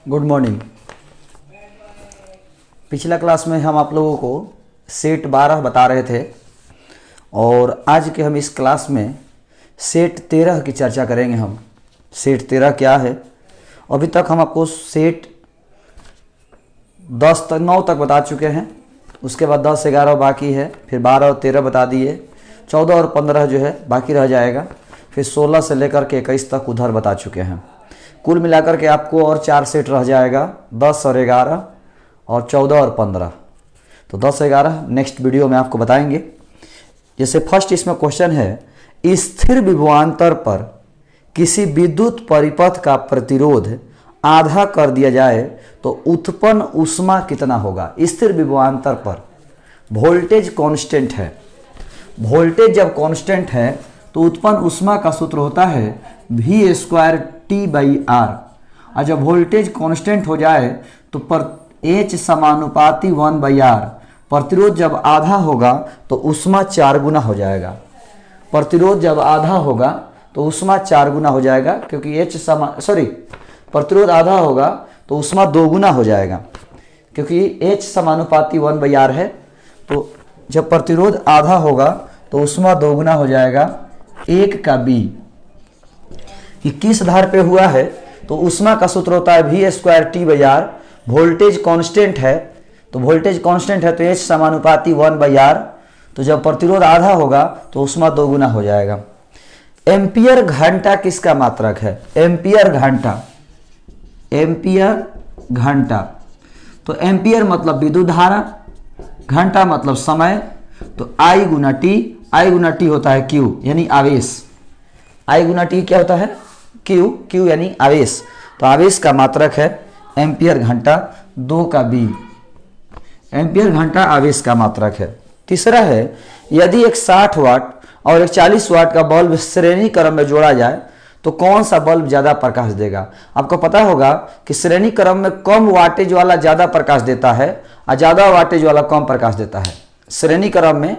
Good morning. पिछला class में हम आप लोगों को सेट 12 बता रहे थे और आज के हम इस क्लास में सेट 13 की चर्चा करेंगे। हम सेट 13 क्या है, अभी तक हम आपको सेट 9 तक बता चुके हैं। उसके बाद 10, 11 बाकी है, फिर 12 और 13 बता दिए, 14 और 15 जो है बाकी रह जाएगा, फिर 16 से लेकर के 21 तक उधर बता चुके हैं। कुल मिलाकर के आपको और 4 सेट रह जाएगा, 10 और 11 और 14 और 15। तो 10, 11 नेक्स्ट वीडियो में आपको बताएंगे। जैसे फर्स्ट इसमें क्वेश्चन है, स्थिर विभवांतर पर किसी विद्युत परिपथ का प्रतिरोध आधा कर दिया जाए तो उत्पन्न ऊष्मा कितना होगा। स्थिर विभवांतर पर वोल्टेज कांस्टेंट है, वोल्टेज जब कांस्टेंट है तो उत्पन्न ऊष्मा का सूत्र होता है v² T/R। और जब वोल्टेज कांस्टेंट हो जाए तो पर H समानुपाती 1/R। प्रतिरोध जब आधा होगा तो ऊष्मा 4 गुना हो जाएगा। प्रतिरोध जब आधा होगा तो ऊष्मा 4 गुना हो जाएगा, क्योंकि प्रतिरोध आधा होगा तो ऊष्मा 2 गुना हो जाएगा, क्योंकि H समानुपाती 1/R है। तो जब प्रतिरोध आधा होगा तो ऊष्मा 2 गुना हो जाएगा। 1 का B कि किस आधार पे हुआ है, तो ऊष्मा का सूत्र होता है v² T/R। वोल्टेज कांस्टेंट है, तो वोल्टेज कांस्टेंट है तो H समानुपाती 1/R। तो जब प्रतिरोध आधा होगा तो ऊष्मा 2 गुना हो जाएगा। एम्पियर घंटा किसका मात्रक है? एम्पियर घंटा, एम्पियर घंटा। तो एम्पियर मतलब विद्युत धारा, घंटा मतलब समय, तो I Guna T, I Guna T होता है Q यानी आवेश। I गुना T क्या होता है? Q यानी आवेश। तो आवेश का मात्रक है एम्पियर घंटा। 2 का B, एम्पियर घंटा आवेश का मात्रक है। तीसरा है, यदि एक 60 वाट और एक 40 वाट का बल्ब श्रेणी क्रम में जोड़ा जाए तो कौन सा बल्ब ज़्यादा प्रकाश देगा। आपको पता होगा कि श्रेणी क्रम में कम वाटेज वाला ज़्यादा प्रकाश देता है और ज़्यादा वाटेज वाला कम प्रकाश देता है। श्रेणी क्रम में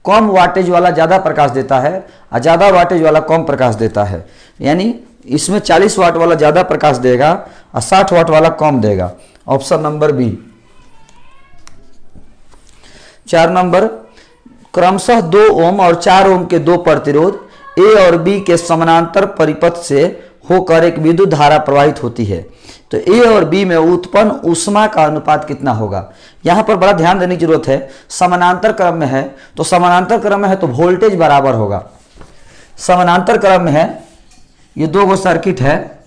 कम वाटेज वाला ज़्यादा प्रकाश देता है और ज़्यादा वाटेज वाला कम प्रकाश देता है। यानी इसमें 40 वाट वाला ज़्यादा प्रकाश देगा और 60 वाट वाला कम देगा। Option number B. 4 नंबर, क्रमशः 2 ओम और 4 ओम के 2 प्रतिरोध ए और बी के समानांतर परिपथ से होकर एक विद्युत धारा प्रवाहित होती है, तो ए और बी में उत्पन्न ऊष्मा का अनुपात कितना होगा। यहां पर बड़ा ध्यान देने की जरूरत है। समानांतर क्रम में है तो समानांतर क्रम में है तो वोल्टेज बराबर होगा। समानांतर क्रम में है, ये 2 गो सर्किट है,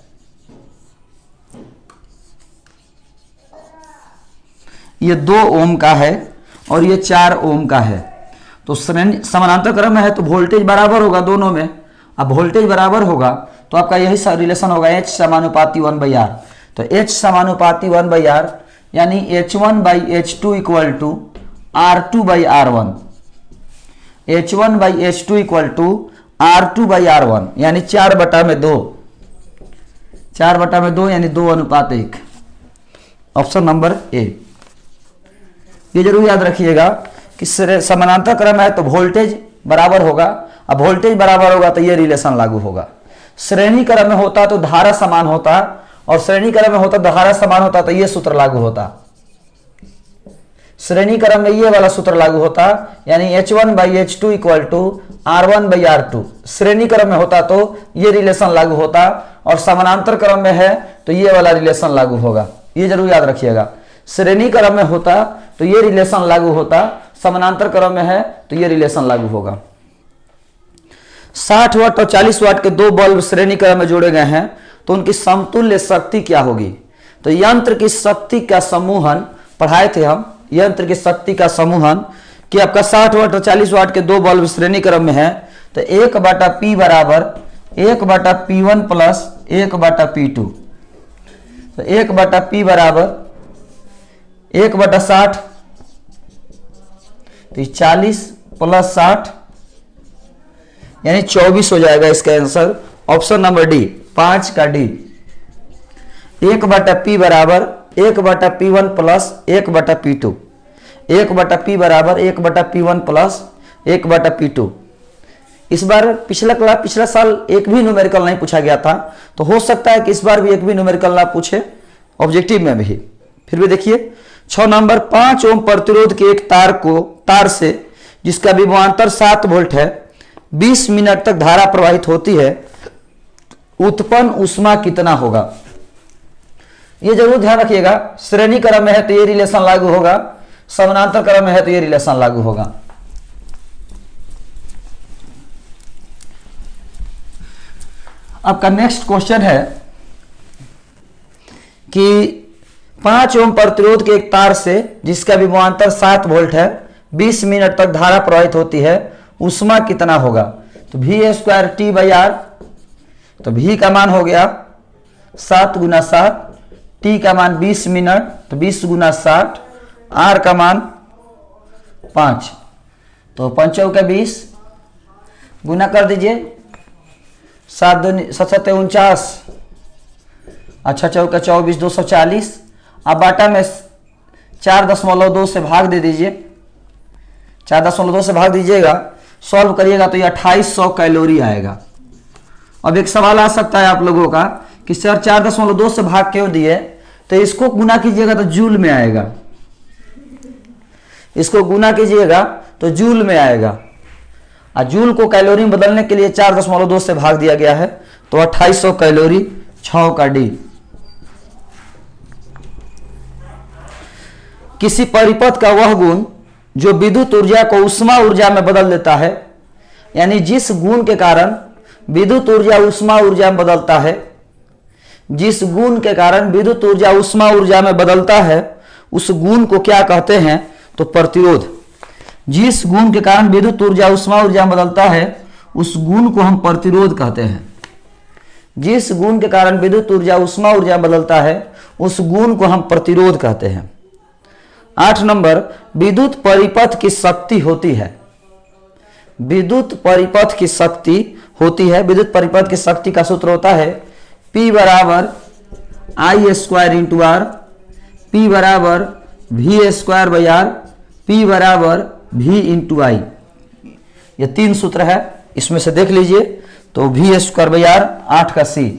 ये 2 ओम का है और ये 4 ओम का है। तो समानांतर क्रम में है तो वोल्टेज बराबर होगा दोनों में। अब वोल्टेज बराबर होगा तो आपका यही रिलेशन होगा H समानुपाती 1/R। तो H समानुपाती 1/R यानी H1/H2 equal to R2/R1। H1/H2 equal to R2/R1 यानी 4/2, 4/2 यानी 2:1। Option number A. ये जरूर याद रखिएगा कि समानांतर क्रम है तो वोल्टेज बराबर होगा। अब वोल्टेज बराबर होगा तो ये रिलेशन लागू होगा। श्रेणी क्रम में होता तो धारा समान होता, और श्रेणी क्रम में होता धारा समान होता तो ये सूत्र लागू होता। श्रेणी क्रम में ये वाला सूत्र लागू होता, यानी H1/H2 इक्वल टू R1/R2। श्रेणी क्रम में होता तो ये रिलेशन लागू होता, और समानांतर क्रम में है तो ये वाला रिलेशन लागू होगा। ये जरूर याद रखिएगा। श्रेणी क्रम में होता तो ये रिलेशन लागू होता, समानांतर क्रम में है तो ये रिलेशन लागू होगा। 60 वाट और 40 वाट के 2 बल्ब श्रेणी क्रम में जोड़े गए हैं तो उनकी समतुल्य शक्ति क्या होगी। तो यंत्र की शक्ति का समूहन पढ़ाए थे हम। यंत्र की शक्ति का समूहन कि आपका 60 वाट और 40 वाट के 2 बल्ब श्रेणी क्रम में है तो 1/P बराबर 1/P1 प्लस 1/P2। तो 1/P बराबर 1/60, तो 40 प्लस 60 यानी 24 हो जाएगा इसका आंसर। ऑप्शन नंबर डी, 5 का डी। 1/P बराबर 1/P1 प्लस 1/P2। 1/P बराबर 1/P1 प्लस 1/P2। इस बार पिछला साल एक भी न्यूमेरिकल नहीं पूछा गया था, तो हो सकता है कि इस बार भी एक भी न्यूमेरिकल ना पूछे। ऑब्जेक्टिव में भी। फिर भी देखिए 6 नंबर, 5 ओम प्रतिरोध के एक तार से जिसका विभवांतर 7 वोल्ट है 20 मिनट तक धारा प्रवाहित होती है, उत्पन्न ऊष्मा कितना होगा। ये जरूर ध्यान रखिएगा, श्रेणी क्रम में है तो ये रिलेशन लागू होगा, समानांतर क्रम में है तो ये रिलेशन लागू होगा। आपका नेक्स्ट क्वेश्चन है कि 5 ओम प्रतिरोध के एक तार से जिसका विभवांतर 7 वोल्ट है 20 मिनट तक धारा प्रवाहित होती है, ऊष्मा कितना होगा। तो V² T/R, तो V का मान हो गया 7 × 7, T का मान 20 मिनट तो 20 × 60, R का मान 5, तो 5 का 20 गुना कर दीजिए, 7 × 7 = 49, अच्छा 4 का 24, 240। अब बाटा में 4.2 से भाग दे दीजिए, 4.2 से भाग दीजिएगा, सॉल्व करिएगा तो ये 2800 कैलोरी आएगा। अब एक सवाल आ सकता है आप लोगों का कि सर 4.2 से भाग क्यों दिए, तो इसको गुना कीजिएगा तो जूल में आएगा, इसको गुना कीजिएगा तो जूल में आएगा, और जूल को कैलोरी में बदलने के लिए 4.2 से भाग दिया गया है, तो 2800 कैलोरी, 6 का D। किसी परिपथ का वह गुण जो विद्युत ऊर्जा को ऊष्मा ऊर्जा में बदल देता है, यानी जिस गुण के कारण विद्युत ऊर्जा ऊष्मा ऊर्जा में बदलता है, जिस गुण के कारण विद्युत ऊर्जा ऊष्मा ऊर्जा में बदलता है, उस गुण को क्या कहते हैं, तो प्रतिरोध। जिस गुण के कारण विद्युत ऊर्जा ऊष्मा ऊर्जा में बदलता है उस गुण को हम प्रतिरोध कहते हैं। जिस गुण के कारण विद्युत ऊर्जा ऊष्मा ऊर्जा में बदलता है उस गुण को हम प्रतिरोध कहते हैं। 8 नंबर, विद्युत परिपथ की शक्ति होती है। विद्युत परिपथ की शक्ति होती है, विद्युत परिपथ की शक्ति का सूत्र होता है P = I² × R, P = V²/R, P = V × I। ये 3 सूत्र है, इसमें से देख लीजिए, तो V²/R 8 का C।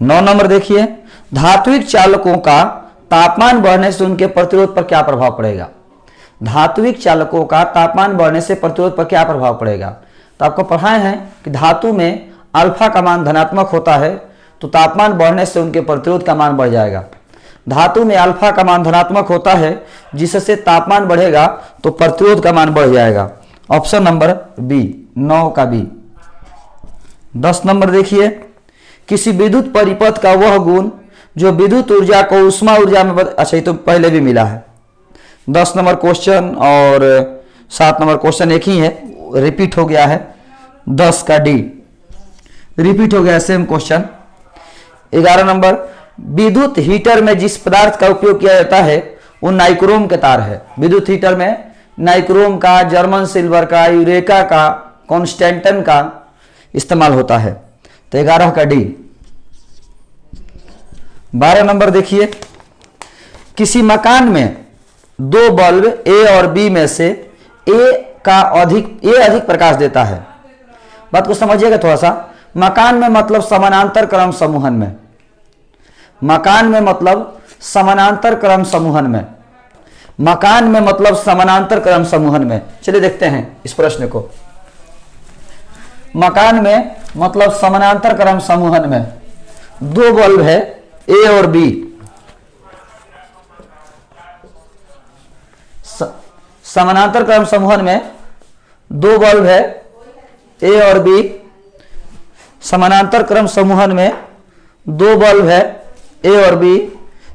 9 नंबर देखिए, धात्विक चालकों का तापमान बढ़ने से उनके प्रतिरोध पर क्या प्रभाव पड़ेगा। धात्विक चालकों का तापमान बढ़ने से प्रतिरोध पर क्या प्रभाव पड़ेगा। तो आपको पढ़ाए हैं कि धातु में अल्फा का मान धनात्मक होता है तो तापमान बढ़ने से उनके प्रतिरोध का मान बढ़ जाएगा। धातु में अल्फा का मान धनात्मक होता है जिससे तापमान बढ़ेगा तो प्रतिरोध का मान बढ़ जाएगा। ऑप्शन नंबर बी, 9 का बी। 10 नंबर देखिए, किसी विद्युत परिपथ का वह गुण जो विद्युत ऊर्जा को ऊष्मा ऊर्जा में अच्छा, ये तो पहले भी मिला है। 10 नंबर क्वेश्चन और 7 नंबर क्वेश्चन एक ही है, रिपीट हो गया है। 10 का डी रिपीट हो गया, सेम क्वेश्चन। 11 नंबर, विद्युत हीटर में जिस पदार्थ का उपयोग किया जाता है वो नाइक्रोम के तार है। विद्युत हीटर में नाइक्रोम का, जर्मन सिल्वर का, यूरेका का, कॉन्स्टेंटन का इस्तेमाल होता है। तो 11 का डी। 12 नंबर देखिए, किसी मकान में 2 बल्ब ए और बी में से ए अधिक प्रकाश देता है। बात को समझिएगा थोड़ा सा। मकान में मतलब समानांतर क्रम समूहन में, मकान में मतलब समानांतर क्रम समूहन में, मकान में मतलब समानांतर क्रम समूहन में। चलिए देखते हैं इस प्रश्न को। मकान में मतलब समानांतर क्रम समूहन में 2 बल्ब है ए और बी, समानांतर क्रम समूहन में 2 बल्ब है ए और बी, समानांतर क्रम समूहन में 2 बल्ब है ए और बी,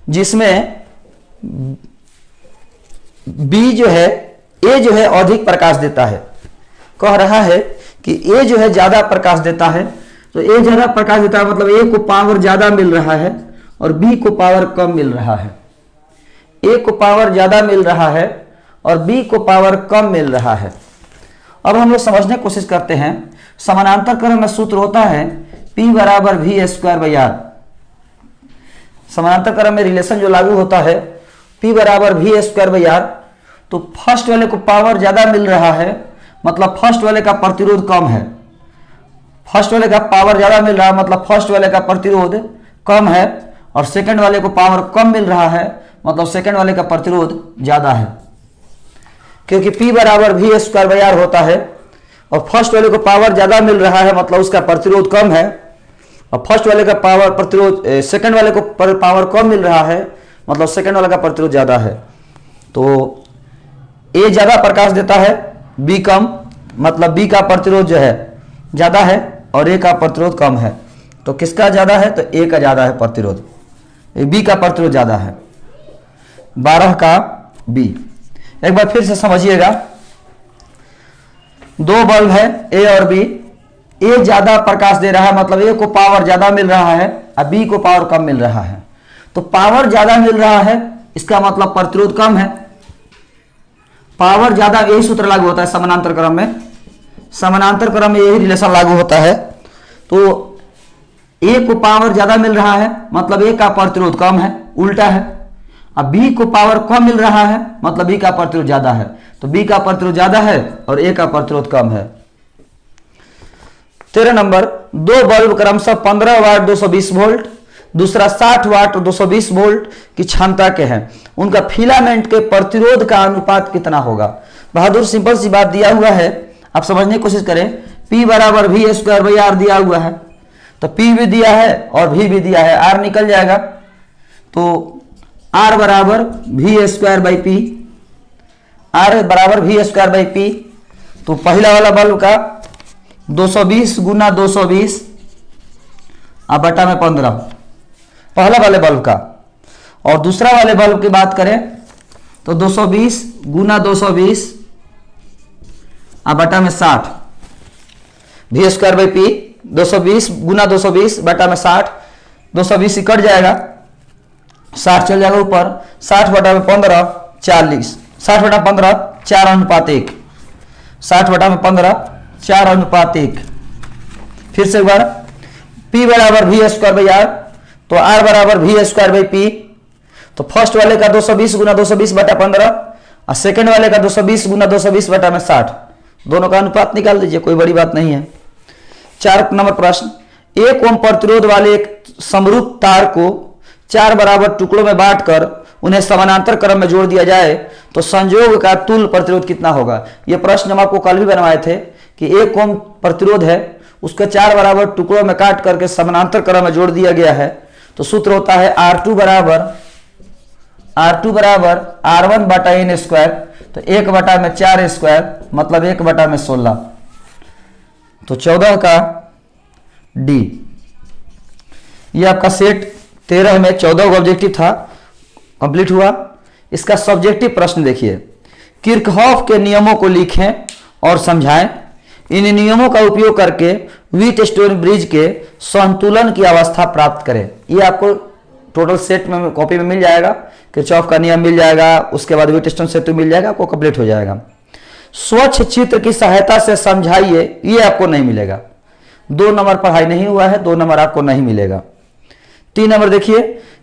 जिसमें बी जो है, ए जो है अधिक प्रकाश देता है। कह रहा है कि ए जो है ज्यादा प्रकाश देता है, तो ए ज्यादा प्रकाश देता है मतलब ए को पावर ज्यादा मिल रहा है और बी को पावर कम मिल रहा है। ए को पावर ज्यादा मिल रहा है और बी को पावर कम मिल रहा है। अब हम लोग समझने की कोशिश करते हैं। समानांतर क्रम में सूत्र होता है P = V²/R। समानांतर क्रम में रिलेशन जो लागू होता है P = V²/R। तो फर्स्ट वाले को पावर ज्यादा मिल रहा है मतलब फर्स्ट वाले का प्रतिरोध कम है। फर्स्ट वाले का पावर ज्यादा मिल रहा है मतलब फर्स्ट वाले का प्रतिरोध कम है और सेकंड वाले को पावर कम मिल रहा है, मतलब सेकंड वाले का प्रतिरोध ज्यादा है, क्योंकि P बराबर वी स्क्वायर बाई आर होता है। और फर्स्ट वाले को पावर ज्यादा मिल रहा है, मतलब उसका प्रतिरोध कम है। और फर्स्ट वाले का पावर प्रतिरोध सेकंड वाले को पावर कम मिल रहा है, मतलब सेकंड वाले का प्रतिरोध ज्यादा है। तो A ज्यादा प्रकाश देता है, B कम, मतलब B का प्रतिरोध जो है ज्यादा है और A का प्रतिरोध कम है। तो किसका ज्यादा है? तो A का ज्यादा है प्रतिरोध, B का प्रतिरोध ज्यादा है। 12 का B। एक बार फिर से समझिएगा, दो बल्ब है A और B। A ज्यादा प्रकाश दे रहा है, मतलब A को पावर ज्यादा मिल रहा है और B को पावर कम मिल रहा है। तो पावर ज्यादा मिल रहा है, इसका मतलब प्रतिरोध कम है। पावर ज्यादा, यही सूत्र लागू होता है समानांतर क्रम में। समानांतर क्रम में यही रिलेशन लागू होता है। तो A को पावर ज्यादा मिल रहा है, मतलब A का प्रतिरोध कम है, उल्टा है। अब B को पावर कम मिल रहा है, मतलब B का प्रतिरोध ज्यादा है। तो B का प्रतिरोध ज्यादा है और A का प्रतिरोध कम है। 13 नंबर, दो बल्ब क्रमशः 15 वाट 220 वोल्ट, दूसरा 60 वाट 220 वोल्ट की क्षमता के हैं। उनका फिलामेंट के प्रतिरोध का अनुपात कितना होगा? बहादुर, सिंपल सी बात दिया हुआ है, आप समझने की कोशिश करें। P बराबर वी स्क्वायर बाई आर दिया हुआ है, तो P भी दिया है और V भी दिया है, R निकल जाएगा। तो R बराबर V square by P, R बराबर वी स्क्वायर बाई पी। तो पहला वाला बल्ब का 220 गुना 220 अब बटा में 15, पहला वाले बल्ब का। और दूसरा वाले बल्ब की बात करें तो 220 गुना 220 अब बटा में 60, वी स्क्वायर बाई पी। 220 गुना 220 बटा में 60, 220 ही कट जाएगा, 60 चल जाएगा ऊपर, 60 बटा में 15 40, 60 बटा 15 4:1, 60 बटा में 15 4:1। फिर से एक बार, P बराबर वी स्क्वायर बाई आर, तो R बराबर वी स्क्वायर बाई पी। तो फर्स्ट वाले का 220 गुना 220 बटा 15 और सेकंड वाले का 220 गुना 220 बटा में 60, दोनों का अनुपात निकाल दीजिए, कोई बड़ी बात नहीं है। 4 नंबर प्रश्न, 1 ओम प्रतिरोध वाले एक समरूप तार को 4 बराबर टुकड़ों में बांटकर उन्हें समानांतर क्रम में जोड़ दिया जाए तो संयोग का तुल्य प्रतिरोध कितना होगा? यह प्रश्न हम आपको कल भी बनवाए थे कि 1 ओम प्रतिरोध है, उसके 4 बराबर टुकड़ों में काट करके समानांतर क्रम में जोड़ दिया गया है। तो सूत्र होता है R2 बराबर R1 बटा n स्क्वायर, तो 1 बटा में 4 स्क्वायर, मतलब 1 बटा में 16। तो 14 का D। ये आपका सेट 13 में 14 का ऑब्जेक्टिव था, कंप्लीट हुआ। इसका सब्जेक्टिव प्रश्न देखिए, किरचॉफ के नियमों को लिखें और समझाएं। इन नियमों का उपयोग करके व्हीटस्टोन ब्रिज के संतुलन की अवस्था प्राप्त करें। ये आपको टोटल सेट में कॉपी में मिल जाएगा, किरचॉफ का नियम मिल जाएगा, उसके बाद व्हीटस्टोन सेतु मिल जाएगा, आपको कंप्लीट हो जाएगा। स्वच्छ चित्र की सहायता से समझाइए, ये आपको नहीं मिलेगा। 2 नंबर पढ़ाई नहीं हुआ है, 2 नंबर आपको नहीं मिलेगा। 3 नंबर देखिए,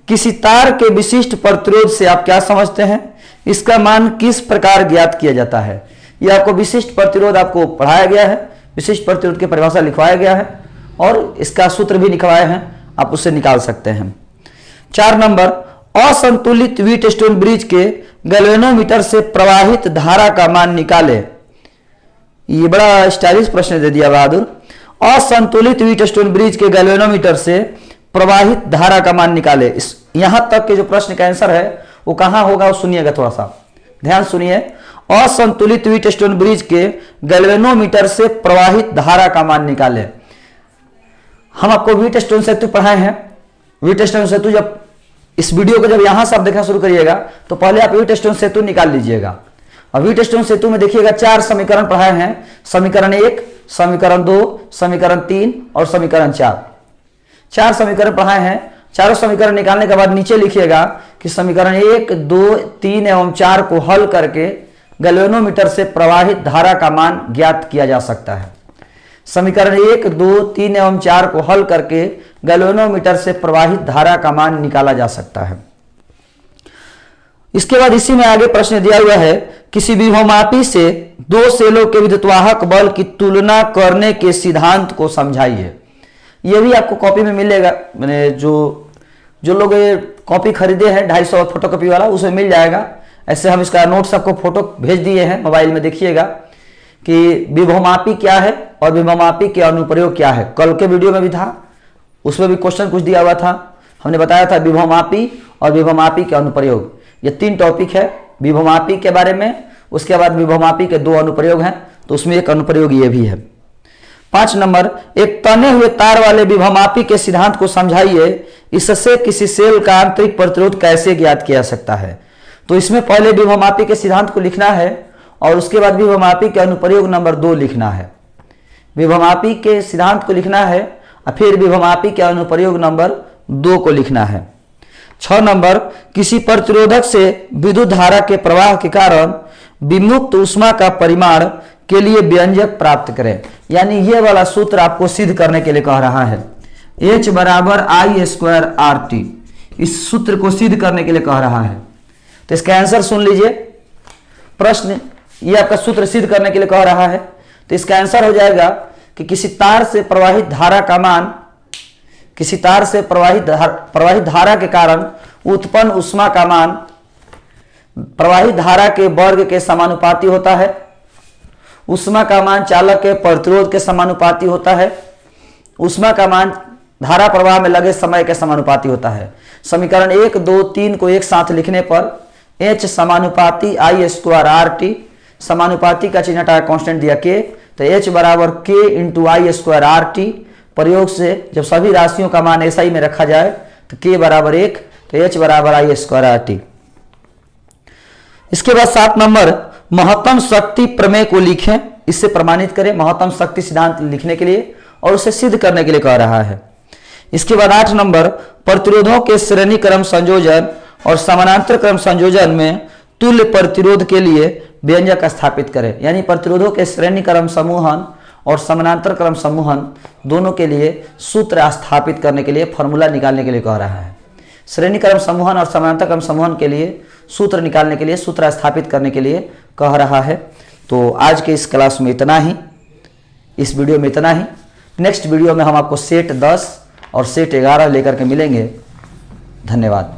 किसी तार के विशिष्ट प्रतिरोध से आप क्या समझते हैं? इसका मान किस प्रकार ज्ञात किया जाता है? यह आपको विशिष्ट प्रतिरोध आपको पढ़ाया गया है, विशिष्ट प्रतिरोध की परिभाषा लिखवाया गया है और इसका सूत्र भी लिखवाए हैं, आप उससे निकाल सकते हैं। 4 नंबर, असंतुलित व्हीटस्टोन ब्रिज के गैल्वेनोमीटर से प्रवाहित धारा का मान निकाले। ये बड़ा स्टाइलिश प्रश्न दे दिया बहादुर। असंतुलित व्हीटस्टोन ब्रिज के गैल्वेनोमीटर से प्रवाहित धारा का मान निकाले। यहां तक के जो प्रश्न का आंसर है वो कहां होगा, वो सुनिएगा, थोड़ा सा ध्यान सुनिए। असंतुलित व्हीटस्टोन ब्रिज के गैल्वेनोमीटर से प्रवाहित धारा का मान निकाले। हम आपको व्हीटस्टोन सेतु पढ़ाए हैं। व्हीटस्टोन सेतु जब इस वीडियो को जब यहां से आप देखना शुरू करिएगा तो पहले आप व्हीटस्टोन सेतु निकाल लीजिएगा। और व्हीटस्टोन सेतु में देखिएगा 4 समीकरण पढ़ाए हैं, समीकरण 1, समीकरण 2, समीकरण 3 और समीकरण 4। 4 समीकरण पढ़ाए हैं। चारों समीकरण निकालने के बाद नीचे लिखिएगा कि समीकरण 1, 2, 3 एवं 4 को हल करके गैल्वेनोमीटर से प्रवाहित धारा का मान ज्ञात किया जा सकता है। समीकरण 1, 2, 3 एवं 4 को हल करके गैल्वेनोमीटर से प्रवाहित धारा का मान निकाला जा सकता है। इसके बाद इसी में आगे प्रश्न दिया हुआ है, किसी विभवमापी से 2 सेलों के विद्युतवाहक बल की तुलना करने के सिद्धांत को समझाइए। यह भी आपको कॉपी में मिलेगा, मैंने जो जो लोग ये कॉपी खरीदे हैं 250 फोटो कॉपी वाला, उसमें मिल जाएगा। ऐसे हम इसका नोट्स आपको फोटो भेज दिए हैं मोबाइल में, देखिएगा कि विभवमापी क्या है और विभवमापी के अनुप्रयोग क्या है। कल के वीडियो में भी था, उसमें भी क्वेश्चन कुछ दिया हुआ था, हमने बताया था विभवमापी और विभवमापी के अनुप्रयोग। ये 3 टॉपिक है विभवमापी के बारे में, उसके बाद विभवमापी के 2 अनुप्रयोग हैं, तो उसमें एक अनुप्रयोग ये भी है। 5 नंबर, एक तने हुए तार वाले विभवमापी के सिद्धांत को समझाइए, इससे किसी सेल का आंतरिक प्रतिरोध कैसे ज्ञात किया जा सकता है। तो इसमें पहले विभवमापी के सिद्धांत को लिखना है और उसके बाद विभवमापी के अनुप्रयोग नंबर 2 लिखना है। विभवमापी के सिद्धांत को लिखना है और फिर विभवमापी के अनुप्रयोग नंबर 2 को लिखना है। 6 नंबर, किसी प्रतिरोधक से विद्युत धारा के प्रवाह के कारण विमुक्त ऊष्मा का परिमाण के लिए व्यंजक प्राप्त करें। यानी ये वाला सूत्र आपको सिद्ध करने के लिए कह रहा है, H बराबर I² RT, इस सूत्र को सिद्ध करने के लिए कह रहा है। तो इसका आंसर सुन लीजिए, प्रश्न ये आपका सूत्र सिद्ध करने के लिए कह रहा है। तो इसका आंसर हो जाएगा कि किसी तार से प्रवाहित धारा का मान, किसी तार से प्रवाहित धारा के कारण उत्पन्न ऊष्मा का मान प्रवाहित धारा के वर्ग के समानुपाती होता है। ऊष्मा का मान चालक के प्रतिरोध के समानुपाती होता है। ऊष्मा का मान धारा प्रवाह में लगे समय के समानुपाती होता है। समीकरण 1, 2, 3 को एक साथ लिखने पर H समानुपाती I² RT, समानुपाती का चिन्ह हटाया, कांस्टेंट दिया K, तो H बराबर K × I² RT। प्रयोग से जब सभी राशियों का मान SI में रखा जाए तो K बराबर 1, तो H बराबर I² RT। इसके बाद 7 नंबर, महत्तम शक्ति प्रमेय को लिखें, इससे प्रमाणित करें। महत्तम शक्ति सिद्धांत लिखने के लिए और उसे सिद्ध करने के लिए कह रहा है। इसके बाद 8 नंबर, प्रतिरोधों के श्रेणी क्रम संयोजन और समानांतर क्रम संयोजन में तुल्य प्रतिरोध के लिए व्यंजक स्थापित करें। यानी प्रतिरोधों के श्रेणी क्रम समूहन और समानांतर क्रम समूहन दोनों के लिए सूत्र स्थापित करने के लिए, फॉर्मूला निकालने के लिए कह रहा है। श्रेणी क्रम समूहन और समानांतर क्रम समूहन के लिए सूत्र निकालने के लिए, सूत्र स्थापित करने के लिए कह रहा है। तो आज के इस क्लास में इतना ही, इस वीडियो में इतना ही। नेक्स्ट वीडियो में हम आपको सेट 10 और सेट 11 लेकर के मिलेंगे। धन्यवाद।